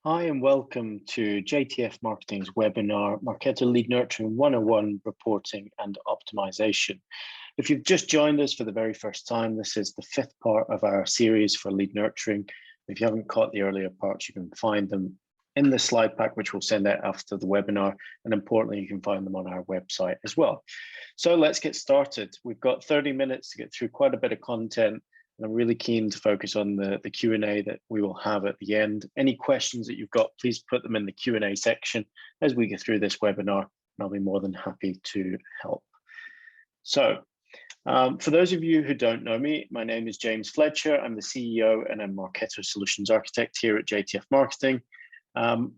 Hi and welcome to JTF Marketing's webinar, Marketo Lead Nurturing 101 Reporting and Optimization. If you've just joined us for the very first time, this is the fifth part of our series for lead nurturing. If you haven't caught the earlier parts, you can find them in the slide pack, which we'll send out after the webinar. And importantly, you can find them on our website as well. So let's get started. We've got 30 minutes to get through quite a bit of content. And I'm really keen to focus on the Q&A that we will have at the end. Any questions that you've got, please put them in the Q&A section as we get through this webinar, and I'll be more than happy to help. So for those of you who don't know me, my name is James Fletcher. I'm the CEO and I'm Marketo Solutions Architect here at JTF Marketing.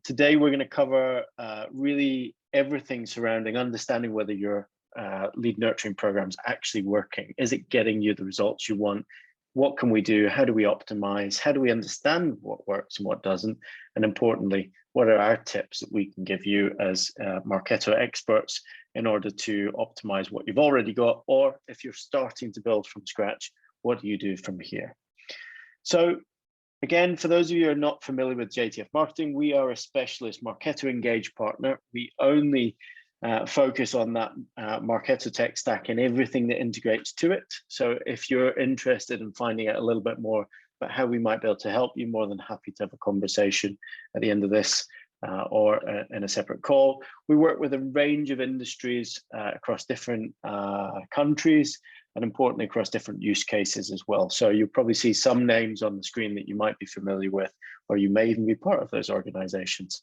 Today, we're going to cover really everything surrounding understanding whether your lead nurturing program is actually working. Is it getting you the results you want? What can we do? How do we optimize? How do we understand what works and what doesn't? And importantly, what are our tips that we can give you as Marketo experts in order to optimize what you've already got? Or if you're starting to build from scratch, what do you do from here? So again, for those of you who are not familiar with JTF Marketing, we are a specialist Marketo Engage partner. We only focus on that Marketo tech stack and everything that integrates to it. So if you're interested in finding out a little bit more about how we might be able to help you, more than happy to have a conversation at the end of this or in a separate call. We work with a range of industries across different countries and importantly across different use cases as well. So you'll probably see some names on the screen that you might be familiar with, or you may even be part of those organizations.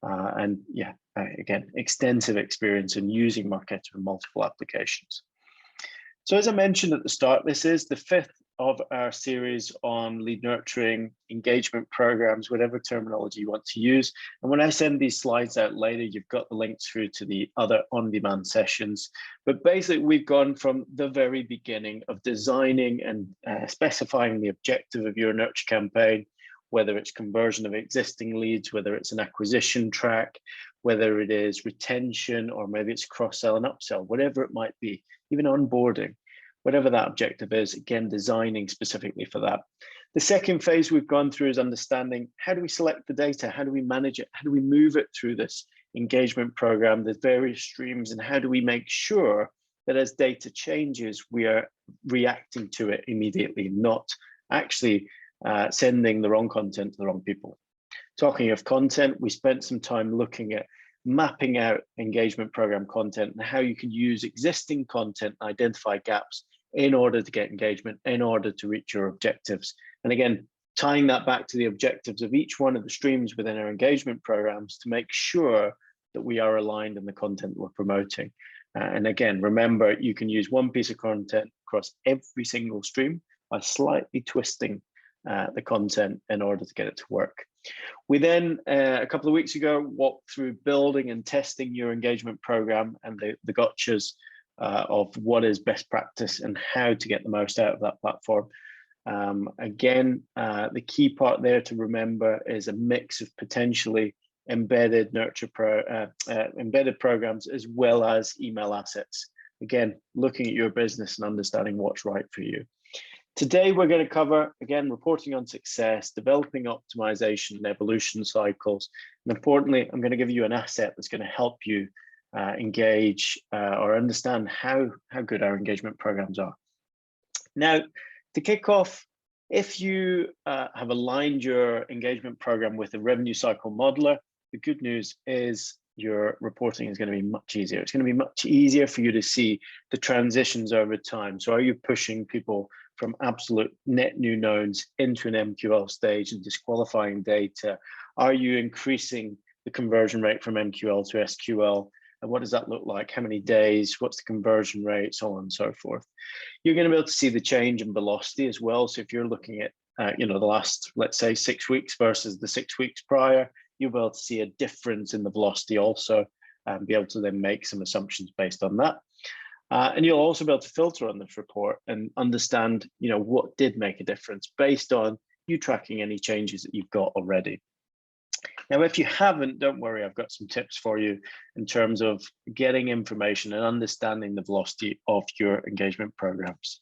And yeah, again, extensive experience in using Marketo in multiple applications. So as I mentioned at the start, this is the fifth of our series on lead nurturing, engagement programs, whatever terminology you want to use. And when I send these slides out later, you've got the links through to the other on-demand sessions. But basically, we've gone from the very beginning of designing and specifying the objective of your nurture campaign, whether it's conversion of existing leads, whether it's an acquisition track, whether it is retention, or maybe it's cross-sell and upsell, whatever it might be, even onboarding, whatever that objective is, again, designing specifically for that. The second phase we've gone through is understanding how do we select the data, how do we manage it, how do we move it through this engagement program, the various streams, and how do we make sure that as data changes, we are reacting to it immediately, not actually sending the wrong content to the wrong people. Talking of content, we spent some time looking at mapping out engagement program content and how you can use existing content and identify gaps in order to get engagement, in order to reach your objectives. And again, tying that back to the objectives of each one of the streams within our engagement programs to make sure that we are aligned in the content we're promoting. And again, remember, you can use one piece of content across every single stream by slightly twisting the content in order to get it to work. We then, a couple of weeks ago, walked through building and testing your engagement program and the gotchas of what is best practice and how to get the most out of that platform. Again, the key part there to remember is a mix of potentially embedded embedded programs as well as email assets. Again, looking at your business and understanding what's right for you. Today, we're going to cover, again, reporting on success, developing optimization and evolution cycles. And importantly, I'm going to give you an asset that's going to help you engage or understand how good our engagement programs are. Now, to kick off, if you have aligned your engagement program with a revenue cycle modeler, the good news is your reporting is going to be much easier. It's going to be much easier for you to see the transitions over time. So are you pushing people from absolute net new nodes into an MQL stage and disqualifying data? Are you increasing the conversion rate from MQL to SQL? And what does that look like? How many days? What's the conversion rate? So on and so forth. You're going to be able to see the change in velocity as well. So if you're looking at the last, let's say, 6 weeks versus the 6 weeks prior, you'll be able to see a difference in the velocity also and be able to then make some assumptions based on that. And you'll also be able to filter on this report and understand, what did make a difference based on you tracking any changes that you've got already. Now, if you haven't, don't worry, I've got some tips for you in terms of getting information and understanding the velocity of your engagement programs.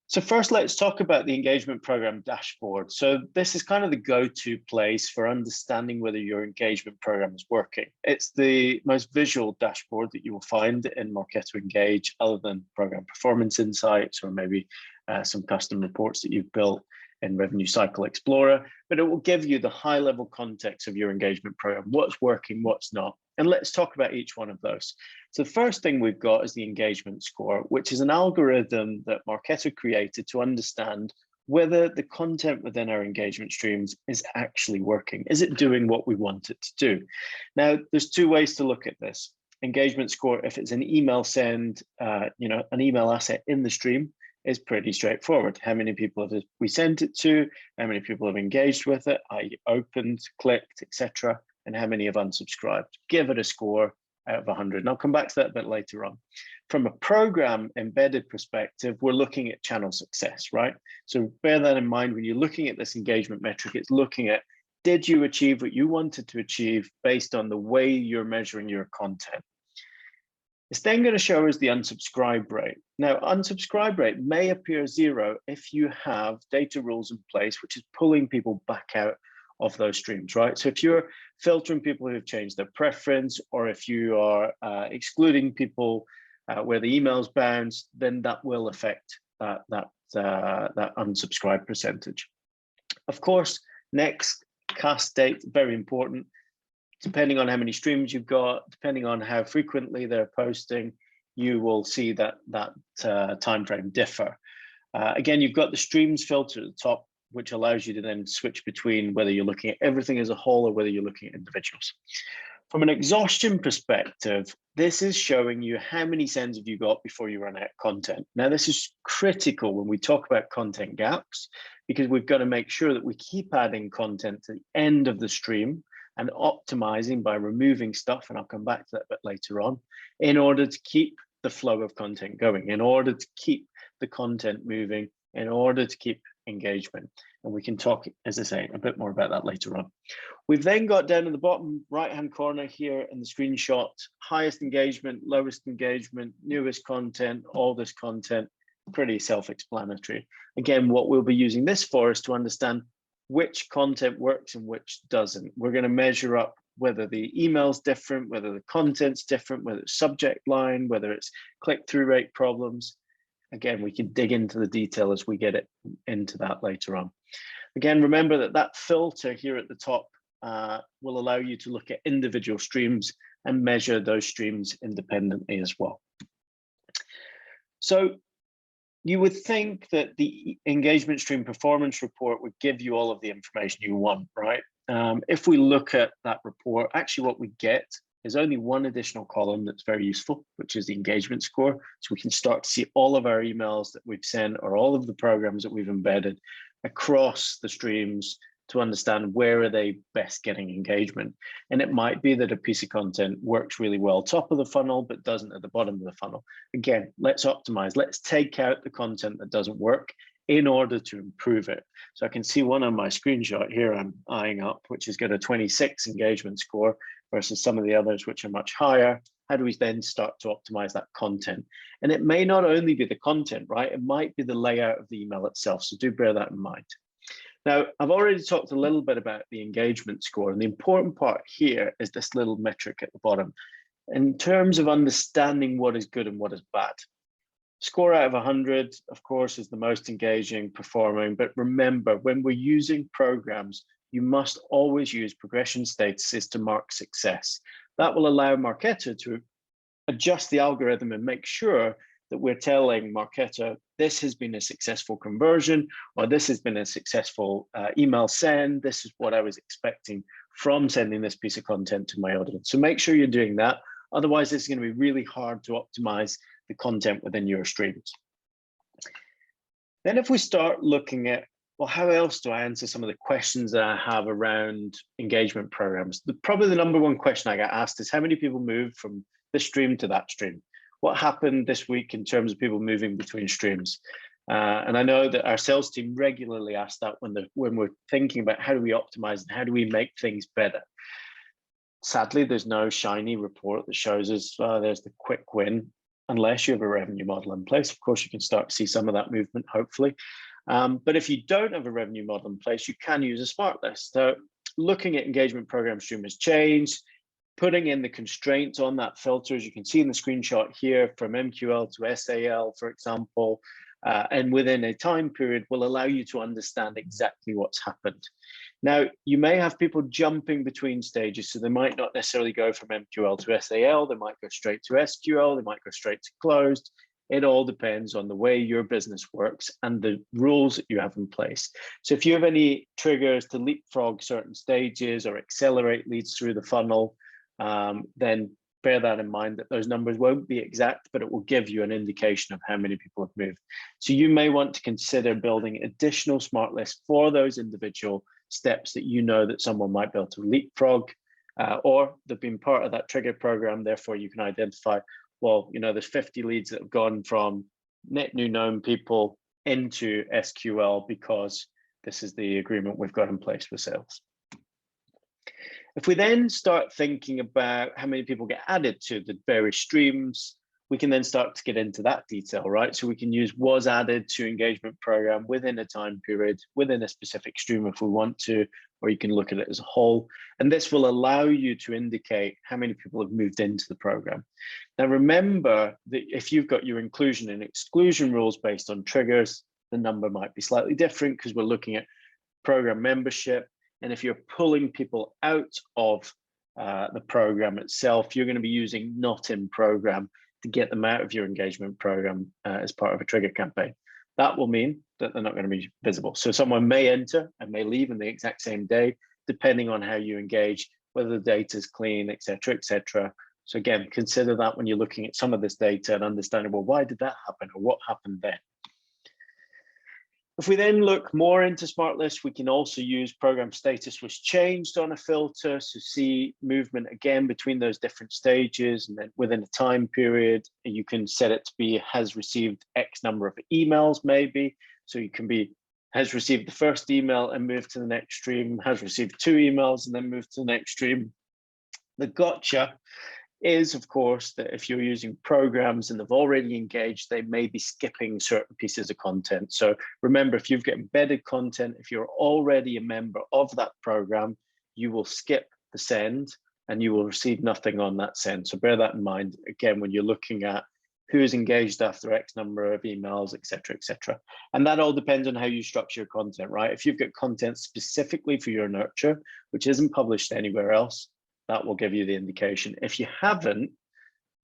So first, let's talk about the engagement program dashboard. So this is kind of the go-to place for understanding whether your engagement program is working. It's the most visual dashboard that you will find in Marketo Engage, other than program performance insights or maybe some custom reports that you've built in Revenue Cycle Explorer, but it will give you the high-level context of your engagement program, what's working, what's not. And let's talk about each one of those. So the first thing we've got is the engagement score, which is an algorithm that Marketo created to understand whether the content within our engagement streams is actually working. Is it doing what we want it to do? Now, there's two ways to look at this. Engagement score, if it's an email send, an email asset in the stream, is pretty straightforward. How many people have we sent it to? How many people have engaged with it, i.e. opened, clicked, etc., and how many have unsubscribed? Give it a score out of 100. And I'll come back to that a bit later on. From a program embedded perspective, we're looking at channel success, right? So bear that in mind when you're looking at this engagement metric. It's looking at, did you achieve what you wanted to achieve based on the way you're measuring your content? It's then going to show us the unsubscribe rate. Now, unsubscribe rate may appear 0 if you have data rules in place, which is pulling people back out of those streams, right? So if you're filtering people who have changed their preference, or if you are excluding people where the emails bounce, then that will affect that unsubscribe percentage. Of course, next, cast date, very important. Depending on how many streams you've got, depending on how frequently they're posting, you will see that time frame differ. Again, you've got the streams filter at the top, which allows you to then switch between whether you're looking at everything as a whole or whether you're looking at individuals. From an exhaustion perspective, this is showing you how many sends have you got before you run out of content. Now, this is critical when we talk about content gaps, because we've got to make sure that we keep adding content to the end of the stream and optimizing by removing stuff, and I'll come back to that a bit later on, in order to keep the flow of content going, in order to keep the content moving, in order to keep engagement. And we can talk, as I say, a bit more about that later on. We've then got down in the bottom right-hand corner here in the screenshot, highest engagement, lowest engagement, newest content, all this content, pretty self-explanatory. Again, what we'll be using this for is to understand which content works and which doesn't. We're going to measure up whether the email's different, whether the content's different, whether it's subject line, whether it's click-through rate problems. Again, we can dig into the detail as we get into that later on. Again, remember that filter here at the top will allow you to look at individual streams and measure those streams independently as well. So you would think that the engagement stream performance report would give you all of the information you want, right? If we look at that report, actually what we get is only one additional column that's very useful, which is the engagement score. So we can start to see all of our emails that we've sent or all of the programs that we've embedded across the streams to understand where are they best getting engagement. And it might be that a piece of content works really well top of the funnel, but doesn't at the bottom of the funnel. Again, let's optimize. Let's take out the content that doesn't work in order to improve it. So I can see one on my screenshot here I'm eyeing up, which has got a 26 engagement score versus some of the others, which are much higher. How do we then start to optimize that content? And it may not only be the content, right? It might be the layout of the email itself. So do bear that in mind. Now, I've already talked a little bit about the engagement score, and the important part here is this little metric at the bottom. In terms of understanding what is good and what is bad, score out of 100, of course, is the most engaging, performing, but remember, when we're using programs, you must always use progression statuses to mark success. That will allow Marketo to adjust the algorithm and make sure that we're telling Marketo, this has been a successful conversion, or this has been a successful email send. This is what I was expecting from sending this piece of content to my audience. So make sure you're doing that. Otherwise, it's going to be really hard to optimize the content within your streams. Then if we start looking at, well, how else do I answer some of the questions that I have around engagement programs? Probably the number one question I get asked is how many people moved from this stream to that stream? What happened this week in terms of people moving between streams? And I know that our sales team regularly ask that when we're thinking about how do we optimize and how do we make things better. Sadly, there's no shiny report that shows us there's the quick win. unless you have a revenue model in place. Of course, you can start to see some of that movement, hopefully. But if you don't have a revenue model in place, you can use a smart list. So looking at engagement program stream has changed, putting in the constraints on that filter, as you can see in the screenshot here, from MQL to SAL, for example, and within a time period will allow you to understand exactly what's happened. Now, you may have people jumping between stages, so they might not necessarily go from MQL to SAL, they might go straight to SQL, they might go straight to closed. It all depends on the way your business works and the rules that you have in place. So if you have any triggers to leapfrog certain stages or accelerate leads through the funnel, then bear that in mind, that those numbers won't be exact, but it will give you an indication of how many people have moved. So you may want to consider building additional smart lists for those individual steps that you know that someone might be able to leapfrog, or they've been part of that trigger program. Therefore, you can identify, well, you know, there's 50 leads that have gone from net new known people into SQL because this is the agreement we've got in place with sales. If we then start thinking about how many people get added to the various streams, we can then start to get into that detail, right? So we can use was added to engagement program within a time period, within a specific stream if we want to, or you can look at it as a whole. And this will allow you to indicate how many people have moved into the program. Now, remember that if you've got your inclusion and exclusion rules based on triggers, the number might be slightly different because we're looking at program membership. And if you're pulling people out of the program itself, you're going to be using not in program to get them out of your engagement program as part of a trigger campaign. That will mean that they're not going to be visible. So someone may enter and may leave in the exact same day, depending on how you engage, whether the data is clean, et cetera, et cetera. So again, consider that when you're looking at some of this data and understanding, well, why did that happen or what happened then? If we then look more into smart lists, we can also use program status was changed on a filter. So see movement again between those different stages, and then within a time period, you can set it to be has received X number of emails maybe. So you can be has received the first email and move to the next stream, has received 2 emails and then move to the next stream. The gotcha is, of course, that if you're using programs and they've already engaged, they may be skipping certain pieces of content. So remember, if you've got embedded content, if you're already a member of that program, you will skip the send and you will receive nothing on that send. So bear that in mind, again, when you're looking at who's engaged after X number of emails, et cetera, et cetera. And that all depends on how you structure your content, right? If you've got content specifically for your nurture, which isn't published anywhere else, that will give you the indication. If you haven't,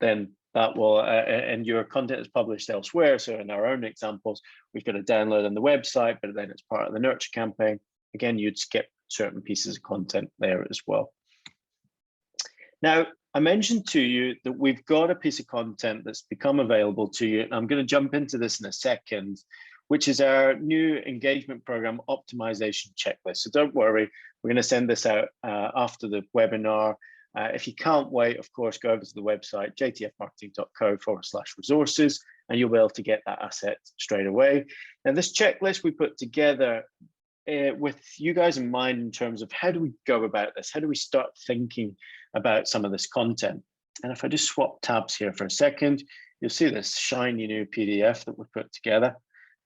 then that will, and your content is published elsewhere. So in our own examples, we've got a download on the website, but then it's part of the nurture campaign. Again, you'd skip certain pieces of content there as well. Now, I mentioned to you that we've got a piece of content that's become available to you. And I'm going to jump into this in a second, which is our new engagement program optimization checklist. So don't worry, we're going to send this out after the webinar. If you can't wait, of course, go over to the website, jtfmarketing.co/resources, and you'll be able to get that asset straight away. Now, this checklist we put together with you guys in mind in terms of how do we go about this? How do we start thinking about some of this content? And if I just swap tabs here for a second, you'll see this shiny new PDF that we put together.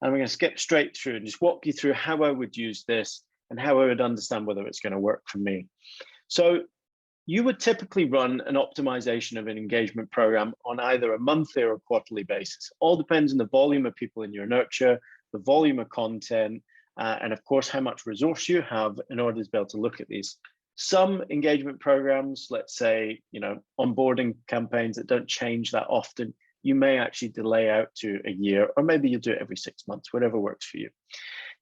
And we're going to skip straight through and just walk you through how I would use this and how I would understand whether it's going to work for me. So you would typically run an optimization of an engagement program on either a monthly or a quarterly basis. All depends on the volume of people in your nurture, the volume of content, and of course, how much resource you have in order to be able to look at these. Some engagement programs, let's say, you know, onboarding campaigns that don't change that often, you may actually delay out to a year, or maybe you do it every 6 months, whatever works for you.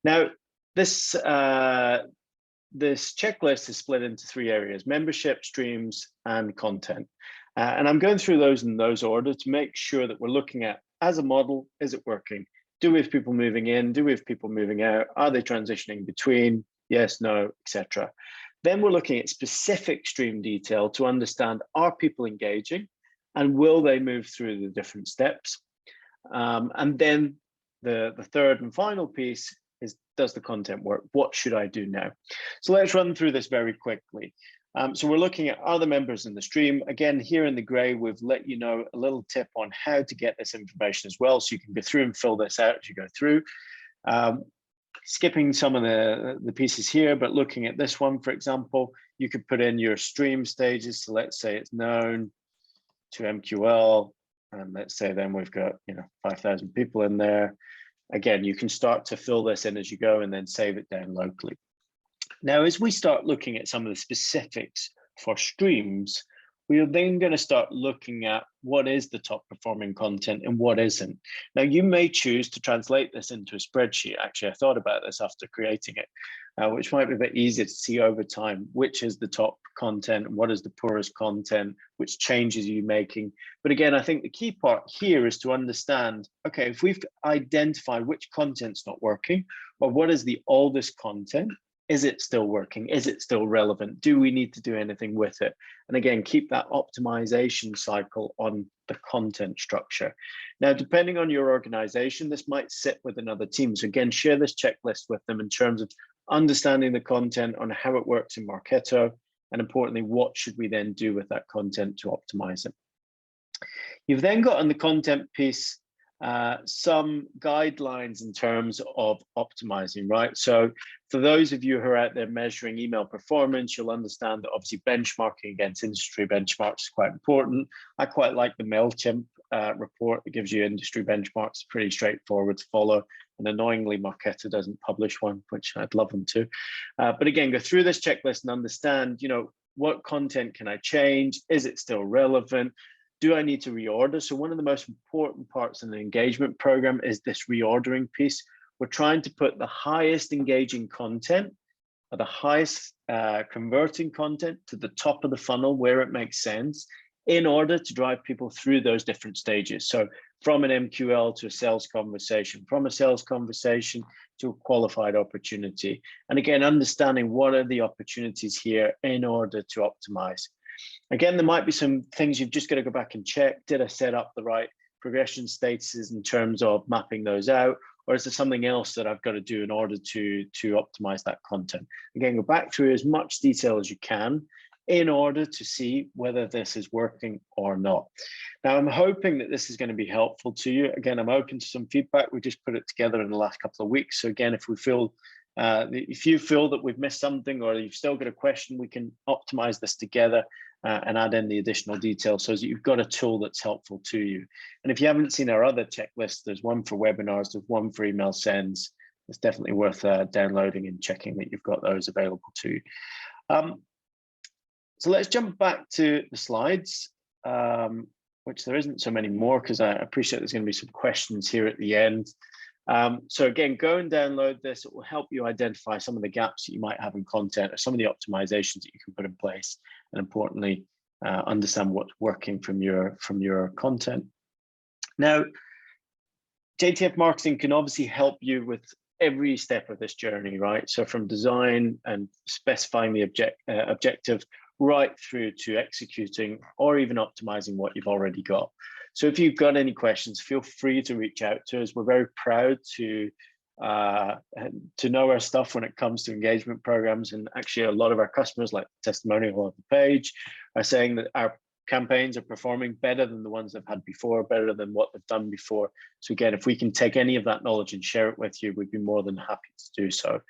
Now, this checklist is split into 3 areas: membership, streams, and content. And I'm going through those in those order to make sure that we're looking at, as a model, is it working? Do we have people moving in? Do we have people moving out? Are they transitioning between? Yes, no, etc. Then we're looking at specific stream detail to understand, are people engaging? And will they move through the different steps? And then the third and final piece is, does the content work? What should I do now? So let's run through this very quickly. So we're looking at other members in the stream. Again, here in the gray, we've let you know a little tip on how to get this information as well. So you can go through and fill this out as you go through. Skipping some of the pieces here, but looking at this one, for example, you could put in your stream stages. So let's say it's known to MQL, and let's say then we've got 5,000 people in there. Again, you can start to fill this in as you go and then save it down locally. Now, as we start looking at some of the specifics for streams, we are then going to start looking at what is the top performing content and what isn't. Now, you may choose to translate this into a spreadsheet. Actually, I thought about this after creating it, which might be a bit easier to see over time, which is the top content, what is the poorest content, which changes are you making. But again, I think the key part here is to understand, okay, if we've identified which content's not working, or what is the oldest content, is it still working? Is it still relevant? Do we need to do anything with it? And again, keep that optimization cycle on the content structure. Now, depending on your organization, this might sit with another team. So again, share this checklist with them in terms of understanding the content, on how it works in Marketo, and importantly, what should we then do with that content to optimize it? You've then got on the content piece some guidelines in terms of optimizing, right? So for those of you who are out there measuring email performance, you'll understand that obviously benchmarking against industry benchmarks is quite important. I quite like the MailChimp report that gives you industry benchmarks, pretty straightforward to follow. And annoyingly, Marketo doesn't publish one, which I'd love them to. But again, go through this checklist and understand, what content can I change? Is it still relevant? Do I need to reorder? So one of the most important parts in the engagement program is this reordering piece. We're trying to put the highest engaging content, or the highest converting content, to the top of the funnel where it makes sense, in order to drive people through those different stages. So from an MQL to a sales conversation, from a sales conversation to a qualified opportunity. And again, understanding what are the opportunities here in order to optimize. Again, there might be some things you've just got to go back and check. Did I set up the right progression statuses in terms of mapping those out? Or is there something else that I've got to do in order to optimize that content? Again, go back through as much detail as you can in order to see whether this is working or not. Now, I'm hoping that this is going to be helpful to you. Again, I'm open to some feedback. We just put it together in the last couple of weeks. So again, if you feel that we've missed something, or you've still got a question, we can optimize this together and add in the additional details so that you've got a tool that's helpful to you. And if you haven't seen our other checklists, there's one for webinars, there's one for email sends. It's definitely worth downloading and checking that you've got those available to you. So let's jump back to the slides, which there isn't so many more because I appreciate there's going to be some questions here at the end. So again, go and download this. It will help you identify some of the gaps that you might have in content, or some of the optimizations that you can put in place, and importantly, understand what's working from your content. Now, JTF marketing can obviously help you with every step of this journey, right? So from design and specifying the objective, right through to executing or even optimizing what you've already got. So if you've got any questions, feel free to reach out to us. We're very proud to know our stuff when it comes to engagement programs. And actually, a lot of our customers, like the testimonial on the page, are saying that our campaigns are performing better than the ones they've had before, better than what they've done before. So again, if we can take any of that knowledge and share it with you, we'd be more than happy to do so.